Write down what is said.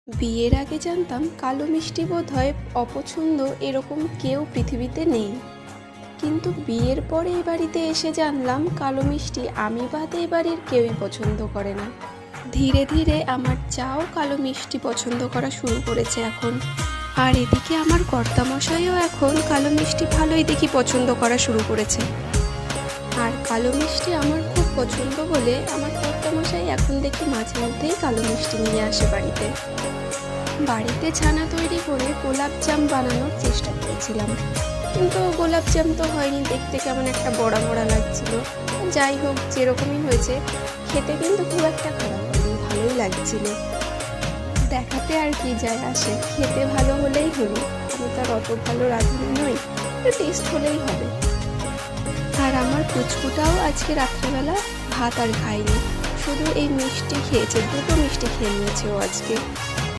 বিয়ের আগে জানতাম কালো মিষ্টি বোধহয় অপছন্দ এরকম কেউ পৃথিবীতে নেই, কিন্তু বিয়ের পরে এ বাড়িতে এসে জানলাম কালো মিষ্টি আমি বাদে এ বাড়ির কেউই পছন্দ করে না। ধীরে ধীরে আমার চাও কালো মিষ্টি পছন্দ করা শুরু করেছে এখন। আর এদিকে আমার কর্তামশাইও এখন কালো মিষ্টি ভালোই দেখি পছন্দ করা শুরু করেছে। আর কালো মিষ্টি আমার খুব পছন্দ বলে আমার কর্তামশাই এখন দেখি মাঝে মধ্যেই কালো মিষ্টি নিয়ে আসে বাড়িতে। বাড়িতে ছানা তৈরি করে গোলাপজাম বানানোর চেষ্টা করেছিলাম, কিন্তু গোলাপজাম তো হয়নি, দেখতে কেমন একটা বড়া বড়া লাগছিল। যাই হোক, যেরকমই হয়েছে, খেতে কিন্তু খুব একটা খারাপ হয়নি, ভালোই লাগছিল। দেখাতে আর কি যায় আসে, খেতে ভালো হলেই হলো। আমি তার অত ভালো রাঁধুনি নই, টেস্ট হলেই হবে। আর আমার পুচকুটাও আজকে রাত্রেবেলা ভাত আর খায়নি, শুধু এই মিষ্টি খেয়েছে, দুটো মিষ্টি খেয়ে নিয়েছে ও আজকে।